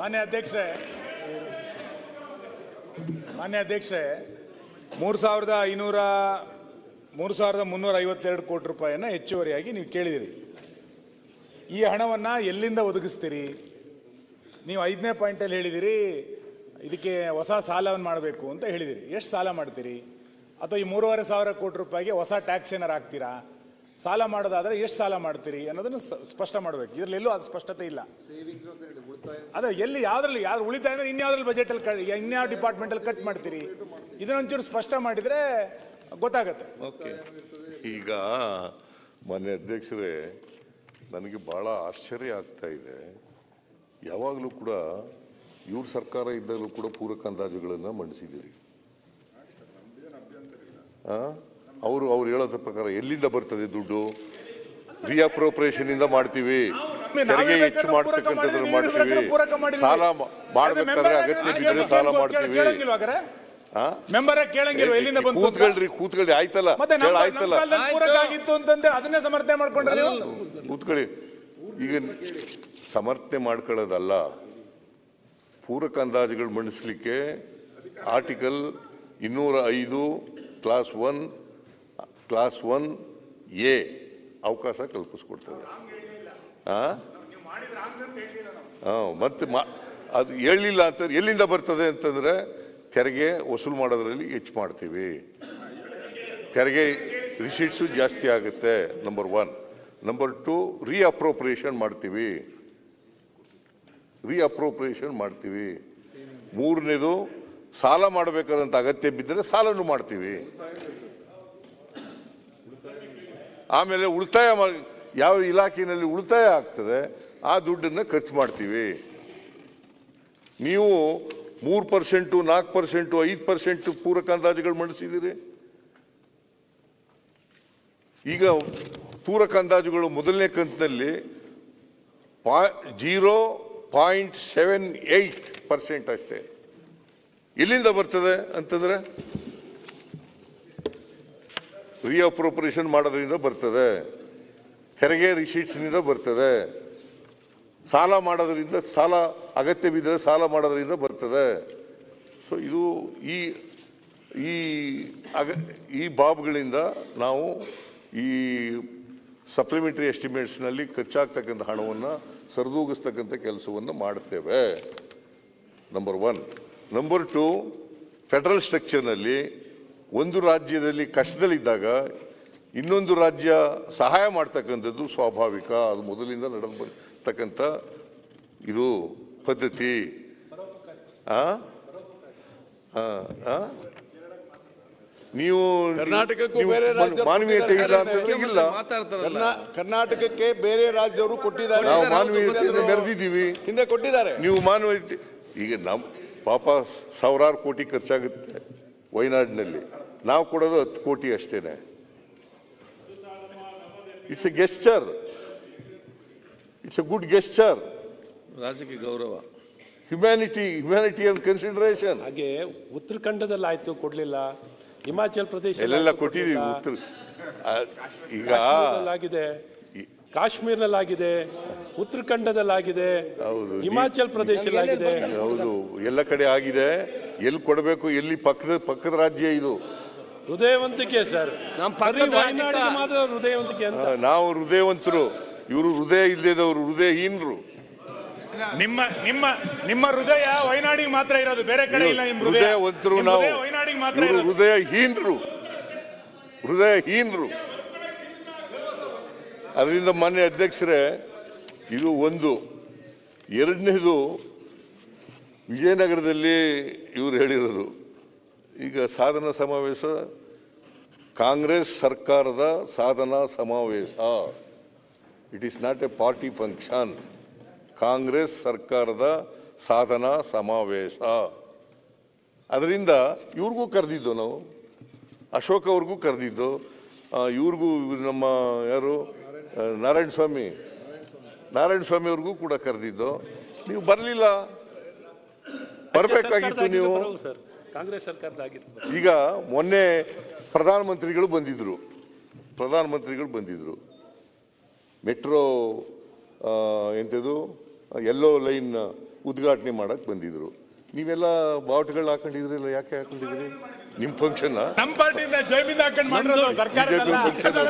ಮಾನ್ಯ ಅಧ್ಯಕ್ಷರೇ 3,352 ಕೋಟಿ ರೂಪಾಯಿಯನ್ನು ಹೆಚ್ಚುವರಿಯಾಗಿ ನೀವು ಕೇಳಿದಿರಿ. ಈ ಹಣವನ್ನು ಎಲ್ಲಿಂದ ಒದಗಿಸ್ತೀರಿ? ನೀವು 5ನೇ ಪಾಯಿಂಟಲ್ಲಿ ಹೇಳಿದಿರಿ ಇದಕ್ಕೆ ಹೊಸ ಸಾಲವನ್ನು ಮಾಡಬೇಕು ಅಂತ ಹೇಳಿದಿರಿ. ಎಷ್ಟು ಸಾಲ ಮಾಡ್ತೀರಿ? ಅಥವಾ ಈ 3,500 ಕೋಟಿ ರೂಪಾಯಿಗೆ ಹೊಸ ಟ್ಯಾಕ್ಸ್ ಏನಾರು ಹಾಕ್ತೀರಾ? ಸಾಲ ಮಾಡೋದಾದ್ರೆ ಎಷ್ಟು ಸಾಲ ಮಾಡ್ತೀರಿ ಅನ್ನೋದನ್ನು ಸ್ಪಷ್ಟ ಮಾಡಬೇಕು. ಇದರಲ್ಲಿ ಎಲ್ಲೂ ಅದು ಸ್ಪಷ್ಟತೆ ಇಲ್ಲ. ಅದೇ ಎಲ್ಲಿ ಯಾವ್ದ್ರಲ್ಲಿ ಯಾವ್ದು ಉಳಿತಾಯ ಅಂದ್ರೆ ಇನ್ಯಾವ್ದ್ರಲ್ಲಿ ಬಜೆಟಲ್ಲಿ ಇನ್ಯಾವ ಡಿಪಾರ್ಟ್ಮೆಂಟಲ್ಲಿ ಕಟ್ ಮಾಡ್ತೀರಿ? ಇದನ್ನೊಂಚೂರು ಸ್ಪಷ್ಟ ಮಾಡಿದ್ರೆ ಗೊತ್ತಾಗತ್ತೆ. ಈಗ ಮಾನ್ಯ ಅಧ್ಯಕ್ಷರೇ, ನನಗೆ ಬಹಳ ಆಶ್ಚರ್ಯ ಆಗ್ತಾ ಇದೆ. ಯಾವಾಗಲೂ ಕೂಡ ಇವ್ರ ಸರ್ಕಾರ ಇದ್ದಾಗಲೂ ಕೂಡ ಪೂರಕ ಅಂದಾಜುಗಳನ್ನು ಮಂಡಿಸಿದ್ದೀರಿ. ಅವರು ಹೇಳೋದ ಪ್ರಕಾರ ಎಲ್ಲಿಂದ ಬರ್ತದೆ ದುಡ್ಡು? ರಿಅಪ್ರೋಪ್ರಿಯೇಷನ್ ಇಂದ ಮಾಡ್ತೀವಿ, ತೆರಿಗೆ ಹೆಚ್ಚು ಮಾಡ್ತಕ್ಕಂಥದ್ದು ಮಾಡ್ತೀವಿ, ಸಾಲ ಮಾಡ್ಬೇಕಾದ್ರೆ ಅಗತ್ಯ ಬಿದ್ದರೆ ಸಾಲ ಮಾಡ್ತೀವಿ. ಕೂತ್ಕೊಳ್ಳಿ ಆಯ್ತಲ್ಲ, ಆಯ್ತಲ್ಲ, ಅದನ್ನೇ ಸಮರ್ಥನೆ ಮಾಡ್ಕೊಂಡ್ರೆ ಕೂತ್ಕೊಳ್ಳಿ. ಈಗ ಸಮರ್ಥನೆ ಮಾಡ್ಕೊಳ್ಳೋದಲ್ಲ, ಪೂರಕ ಅಂದಾಜುಗಳು ಮಂಡಿಸ್ಲಿಕ್ಕೆ ಆರ್ಟಿಕಲ್ 205 ಕ್ಲಾಸ್ 1A ಅವಕಾಶ ಕಲ್ಪಿಸ್ಕೊಡ್ತದೆ. ಮತ್ತೆ ಅದು ಹೇಳಲಿಲ್ಲ ಅಂತ ಎಲ್ಲಿಂದ ಬರ್ತದೆ ಅಂತಂದ್ರೆ ತೆರಿಗೆ ವಸೂಲು ಮಾಡೋದ್ರಲ್ಲಿ ಹೆಚ್ಚು ಮಾಡ್ತೀವಿ, ತೆರಿಗೆ ರಿಸೀಟ್ಸು ಜಾಸ್ತಿ ಆಗುತ್ತೆ. ನಂಬರ್ 1. ನಂಬರ್ 2, ರಿಅಪ್ರೋಪ್ರಿಯೇಷನ್ ಮಾಡ್ತೀವಿ. 3ನೇದು ಸಾಲ ಮಾಡಬೇಕಾದಂತ ಅಗತ್ಯ ಬಿದ್ದರೆ ಸಾಲನು ಮಾಡ್ತೀವಿ. ಆಮೇಲೆ ಉಳಿತಾಯ ಯಾವ ಇಲಾಖೆಯಲ್ಲಿ ಉಳಿತಾಯ ಆಗ್ತದೆ ಆ ದುಡ್ಡನ್ನು ಖರ್ಚು ಮಾಡ್ತೀವಿ. ನೀವು 3%, 4%, 5% ಪೂರಕ ಅಂದಾಜುಗಳು ಮಂಡಿಸಿದ್ದೀರಿ. ಈಗ ಪೂರಕ ಅಂದಾಜುಗಳು ಮೊದಲನೇ ಕಂತಿನಲ್ಲಿ 0.78% ಅಷ್ಟೇ. ಎಲ್ಲಿಂದ ಬರ್ತದೆ ಅಂತಂದ್ರೆ ರಿಅಪ್ರೋಪ್ರಿಯೇಷನ್ ಮಾಡೋದ್ರಿಂದ ಬರ್ತದೆ, ತೆರಿಗೆ ರಿಸೀಟ್ಸ್ನಿಂದ ಬರ್ತದೆ, ಸಾಲ ಮಾಡೋದ್ರಿಂದ, ಸಾಲ ಅಗತ್ಯ ಬಿದ್ದರೆ ಸಾಲ ಮಾಡೋದ್ರಿಂದ ಬರ್ತದೆ. ಸೊ ಇದು ಈ ಬಾಬ್ಗಳಿಂದ ನಾವು ಈ ಸಪ್ಲಿಮೆಂಟರಿ ಎಸ್ಟಿಮೇಟ್ಸ್ನಲ್ಲಿ ಖರ್ಚಾಗ್ತಕ್ಕಂಥ ಹಣವನ್ನು ಸರಿದೂಗಿಸ್ತಕ್ಕಂಥ ಕೆಲಸವನ್ನು ಮಾಡ್ತೇವೆ. ನಂಬರ್ 1. ನಂಬರ್ 2, ಫೆಡರಲ್ ಸ್ಟ್ರಕ್ಚರ್ನಲ್ಲಿ ಒಂದು ರಾಜ್ಯದಲ್ಲಿ ಕಷ್ಟದಲ್ಲಿದ್ದಾಗ ಇನ್ನೊಂದು ರಾಜ್ಯ ಸಹಾಯ ಮಾಡ್ತಕ್ಕಂಥದ್ದು ಸ್ವಾಭಾವಿಕ, ಅದು ಮೊದಲಿಂದ ನಡೆದು ಬರ್ತಕ್ಕಂಥ ಇದು ಪದ್ಧತಿ. ನೀವು ಕರ್ನಾಟಕಕ್ಕೂ ಬೇರೆ ಮಾನವೀಯತೆ ಇಲ್ಲ ಅಂತಂದ್ರೆ ಇಲ್ಲ. ಕರ್ನಾಟಕಕ್ಕೆ ಬೇರೆ ರಾಜ್ಯದವರು ಕೊಟ್ಟಿದ್ದಾರೆ, ನಾವು ಮಾನವೀಯತೆ ಮೆರೆದಿದ್ದೀವಿ, ಹಿಂದೆ ಕೊಟ್ಟಿದ್ದಾರೆ. ನೀವು ಮಾನವೀಯತೆ ಈಗ ನಮ್ಮ ಪಾಪ ಸಾವಿರಾರು ಕೋಟಿ ಖರ್ಚಾಗುತ್ತೆ ವಯನಾಡಿನಲ್ಲಿ, ನಾವು ಕೊಡೋದು 10 ಕೋಟಿ ಅಷ್ಟೇನೆ. It's A gesture, it's A good gesture. ರಾಜಕೀಯ ಗೌರವ, ಹ್ಯುಮ್ಯಾನಿಟಿ ಅಂಡ್ ಕನ್ಸಿಡರೇಷನ್. ಹಾಗೆ ಉತ್ತರಾಖಂಡದಲ್ಲಿ ಆಯ್ತು ಕೊಡ್ಲಿಲ್ಲ, ಹಿಮಾಚಲ್ ಪ್ರದೇಶ ಎಲ್ಲೆಲ್ಲ ಕೊಟ್ಟಿದ್ದೀವಿ. ಈಗ ಆಗಿದೆ, ಕಾಶ್ಮೀರದಲ್ಲಾಗಿದೆ, ಉತ್ತರಾಖಂಡದಲ್ಲಾಗಿದೆ, ಹಿಮಾಚಲ್ ಪ್ರದೇಶದಲ್ಲಾಗಿದೆ. ಹೌದು, ಎಲ್ಲ ಕಡೆ ಆಗಿದೆ. ಎಲ್ಲಿ ಕೊಡಬೇಕು, ಎಲ್ಲಿ ಪಕ್ಕದ ರಾಜ್ಯ ಇದು. ಹೃದಯವಂತಿಕೆ ಸರ್, ಮಾತ್ರ ಹೃದಯವಂತಿಕೆ ಅಂತ. ನಾವು ಹೃದಯವಂತರು, ಇವರು ಹೃದಯ ಇಲ್ಲದವರು ಹೃದಯಹೀನರು. ನಿಮ್ಮ ಹೃದಯ ವಯನಾಡಿಗೆ ಮಾತ್ರ ಇರೋದು, ಬೇರೆ ಕಡೆ ಇಲ್ಲ. ಹೃದಯವಂತರು ನಾವು, ವಯನಾಡಿಗೆ ಮಾತ್ರ ಹೃದಯಹೀನರು. ಅದರಿಂದ ಮಾನ್ಯ ಅಧ್ಯಕ್ಷರೇ, ಇದು ಒಂದು. ಎರಡನೇದು, ವಿಜಯನಗರದಲ್ಲಿ ಇವರು ಹೇಳಿರೋದು, ಈಗ ಸಾಧನಾ ಸಮಾವೇಶ, ಕಾಂಗ್ರೆಸ್ ಸರ್ಕಾರದ ಸಾಧನಾ ಸಮಾವೇಶ. It is not A party function. Congress ಸರ್ಕಾರದ ಸಾಧನಾ ಸಮಾವೇಶ. ಅದರಿಂದ ಇವ್ರಿಗೂ ಕರೆದಿದ್ದು, ನಾವು ಅಶೋಕ್ ಅವ್ರಿಗೂ ಕರೆದಿದ್ದು, ಇವ್ರಿಗೂ ನಮ್ಮ ಯಾರು ನಾರಾಯಣ ಸ್ವಾಮಿ ಅವ್ರಿಗೂ ಕೂಡ ಕರೆದಿದ್ದು. ನೀವು ಬರಲಿಲ್ಲ, ಬರಬೇಕಾಗಿತ್ತು ನೀವು. ಕಾಂಗ್ರೆಸ್ ಸರ್ಕಾರದಾಗಿತ್ತು. ಈಗ ಮೊನ್ನೆ ಪ್ರಧಾನಮಂತ್ರಿಗಳು ಬಂದಿದ್ರು. ಮೆಟ್ರೋ ಎಂಥದ್ದು, ಯೆಲ್ಲೋ ಲೈನ್ ಉದ್ಘಾಟನೆ ಮಾಡಕ್ ಬಂದಿದ್ರು. ನೀವೆಲ್ಲ ಬಾವುಟಗಳು ಹಾಕೊಂಡಿದ್ರಲ್ಲ, ಯಾಕೆ ಹಾಕೊಂಡಿದ್ರಿ? ನಿಮ್ ಫಂಕ್ಷನ್ ನಮ್ಮ ಪಾರ್ಟಿಯಿಂದ ಜೈಬಿಂದ ಹಾಕೊಂಡು ಮಾಡಿರೋದು ಸರ್ಕಾರದ ಅಲ್ಲ.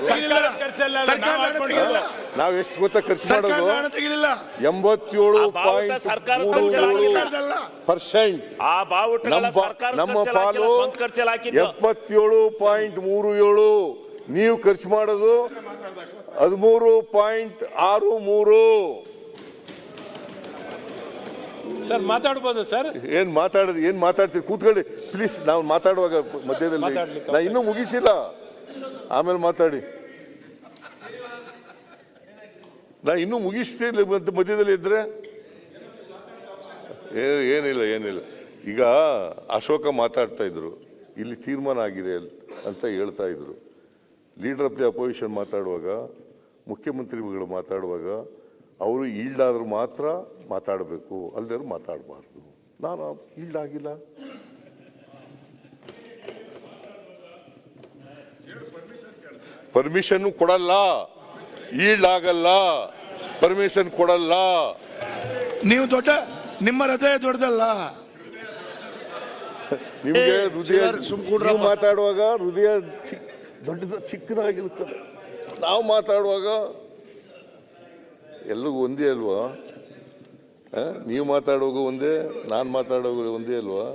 ಸರ್ಕಾರದ ಖರ್ಚಲ್ಲ ಅದು, ನಾವು ಹಾಕೊಂಡಿರೋದು. ನಾವ್ ಎಷ್ಟು ಗೊತ್ತಾ ಖರ್ಚು ಮಾಡೋದು? ಹಣ ತೆಗಿಲಿಲ್ಲ. 87.37%. ಆ ಬಾವುಟಗಳ ಸರ್ಕಾರ ನಮ್ಮ ಪಾಲು ಖರ್ಚಲ್ಲಿ ಹಾಕಿದ್ದು 77.37. ನೀವು ಖರ್ಚು ಮಾಡೋದು 13.63. ಸರ್ ಮಾತಾಡ್ಬೋದು ಸರ್. ಏನ್ ಮಾತಾಡ್ತೀರಿ? ಕೂತ್ಕೊಳ್ಳಿ ಪ್ಲೀಸ್. ನಾವು ಮಾತಾಡುವಾಗ ಮಧ್ಯದಲ್ಲಿ ಮಾತಾಡ್ಲಿಕ್ಕೆ ನಾ ಇನ್ನೂ ಮುಗಿಸಿಲ್ಲ, ಆಮೇಲೆ ಮಾತಾಡಿ. ನಾ ಇನ್ನೂ ಮುಗಿಸ್ತೀನಿ ಮಧ್ಯದಲ್ಲಿ ಇದ್ರೆ ಏನಿಲ್ಲ. ಈಗ ಅಶೋಕ ಮಾತಾಡ್ತಾ ಇದ್ರು, ಇಲ್ಲಿ ತೀರ್ಮಾನ ಆಗಿದೆ ಅಂತ ಹೇಳ್ತಾ ಇದ್ರು. ಲೀಡರ್ ಆಫ್ ದಿ ಅಪೋಸಿಷನ್ ಮಾತಾಡುವಾಗ, ಮುಖ್ಯಮಂತ್ರಿಗಳು ಮಾತಾಡುವಾಗ ಅವರು ಈಲ್ಡಾದ್ರೂ ಮಾತ್ರ ಮಾತಾಡಬೇಕು, ಅಲ್ಲದೇವ್ರು ಮಾತಾಡಬಾರ್ದು. ನಾನು ಈಲ್ಡ್ ಆಗಿಲ್ಲ. ಪರ್ಮಿಷನ್ ಕೊಡಲ್ಲ, ಈಲ್ಡ್ ಆಗಲ್ಲ, ಪರ್ಮಿಷನ್ ಕೊಡಲ್ಲ. ನೀವು ನಿಮ್ಮ ಹೃದಯ ದೊಡ್ಡದಲ್ಲ. ನಿಮ್ಗೆ ಹೃದಯ, ನೀವು ಮಾತಾಡುವಾಗ ಹೃದಯ ಚಿಕ್ಕದಾಗಿರುತ್ತದೆ. ನಾವು ಮಾತಾಡುವಾಗ ಎಲ್ಲರಿಗೂ ಒಂದೇ ಅಲ್ವಾ? ನೀವು ಮಾತಾಡುವಾಗ ಒಂದೇ, ನಾನು ಮಾತಾಡುವಾಗ ಒಂದೇ ಅಲ್ವಾ?